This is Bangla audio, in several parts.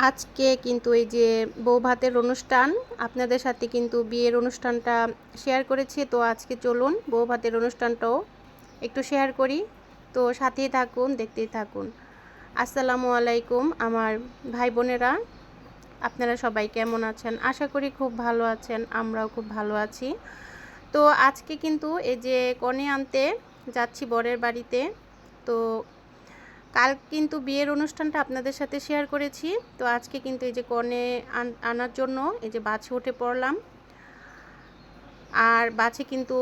আজকে কিন্তু এই যে বউ ভাতের অনুষ্ঠান, আপনাদের সাথে কিন্তু বিয়ের অনুষ্ঠানটা শেয়ার করেছি। তো আজকে চলুন বউ ভাতের অনুষ্ঠানটাও একটু শেয়ার করি। তো সাথেই থাকুন, দেখতেই থাকুন। আসসালামু আলাইকুম আমার ভাই বোনেরা, আপনারা সবাই কেমন আছেন? আশা করি খুব ভালো আছেন, আমরাও খুব ভালো আছি। তো আজকে কিন্তু এই যে কনে আনতে যাচ্ছি বরের বাড়িতে। তো কাল কিন্তু বিয়ের অনুষ্ঠানটা আপনাদের সাথে শেয়ার করেছি। তো আজকে কিন্তু এই যে কনে আনার জন্য এই যে বাসে উঠে পড়লাম। আর বাসে কিন্তু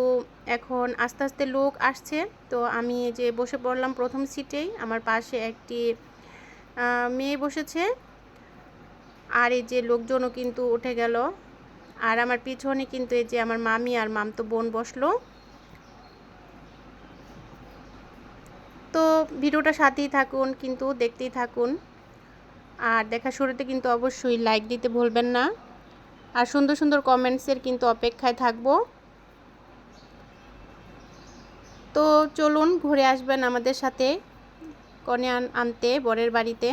এখন আস্তে আস্তে লোক আসছে। তো আমি এই যে বসে পড়লাম প্রথম সিটেই। আমার পাশে একটি মেয়ে বসেছে। আর এই যে লোকজনও কিন্তু উঠে গেল। আর আমার পিছনে কিন্তু এই যে আমার মামি আর মামতো বোন বসলো। তো ভিডিওটা সাথেই থাকুন, কিন্তু দেখতেই থাকুন। আর দেখা শুরুতে কিন্তু অবশ্যই লাইক দিতে ভুলবেন না। আর সুন্দর সুন্দর কমেন্টসের কিন্তু অপেক্ষায় থাকবো। তো চলুন ঘুরে আসবেন আমাদের সাথে কনে আনতে বরের বাড়িতে।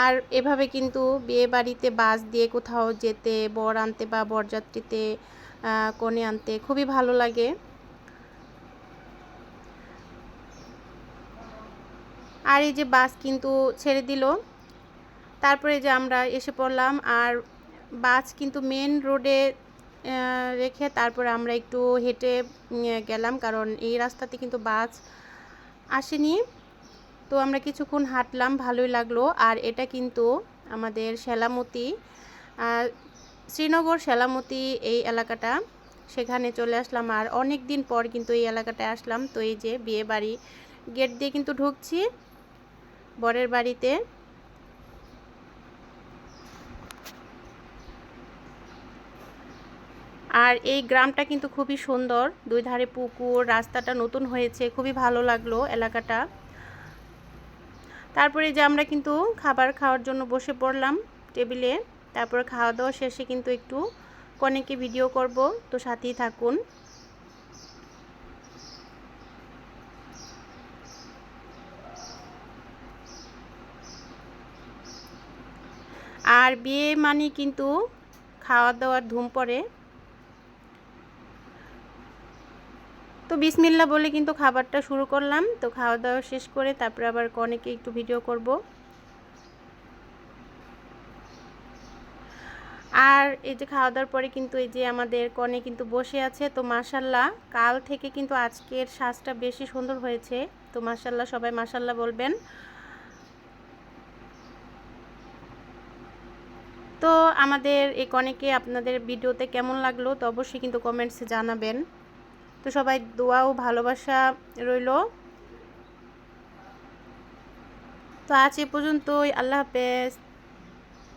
আর এভাবে কিন্তু বিয়ে বাড়িতে বাস দিয়ে কোথাও যেতে, বর আনতে বা বরযাত্রীতে কনে আনতে খুবই ভালো লাগে। আর এই যে বাস কিন্তু ছেড়ে দিল। তারপরে যে আমরা এসে পড়লাম। আর বাস কিন্তু মেন রোডে রেখে তারপরে আমরা একটু হেঁটে গেলাম, কারণ এই রাস্তাতে কিন্তু বাস আসেনি। তো আমরা কিছুক্ষণ হাঁটলাম, ভালোই লাগলো। আর এটা কিন্তু আমাদের সেলামতি, শ্রীনগর সেলামতি এই এলাকাটা, সেখানে চলে আসলাম। আর অনেক দিন পর কিন্তু এই এলাকাটায় আসলাম। তো এই যে বিয়ে বাড়ি গেট দিয়ে কিন্তু ঢুকছি বরের বাড়িতে। আর এই গ্রামটা কিন্তু খুবই সুন্দর, দুই ধারে পুকুর, রাস্তাটা নতুন হয়েছে, খুবই ভালো লাগলো এলাকাটা। তারপরে যে আমরা কিন্তু খাবার খাওয়ার জন্য বসে পড়লাম টেবিলে। তারপরে খাওয়া দাওয়া শেষে কিন্তু একটু কনেকে ভিডিও করব, তো সাথেই থাকুন। আর বিয়ে মানে কিন্তু খাওয়া দাওয়ার ধুম পড়ে। তো বিসমিল্লাহ বলে কিন্তু খাবারটা শুরু করলাম। তো খাওয়া দাওয়া শেষ করে তারপরে আবার কনেকে একটু ভিডিও করব। আর এই যে খাওয়া দাওয়ার পরে কিন্তু এই যে আমাদের কনে কিন্তু বসে আছে। তো মাশাল্লাহ কাল থেকে কিন্তু আজকের সাজটা বেশি সুন্দর হয়েছে। তো মাশাল্লাহ, সবাই মাশাল্লাহ বলবেন। তো আমাদের এই কনেকে আপনাদের ভিডিওতে কেমন লাগলো তো অবশ্যই কিন্তু কমেন্টসে জানাবেন। তো সবাই দোয়া ও ভালোবাসা রইল। তো আজ এ পর্যন্তই, আল্লাহ হাফেজ।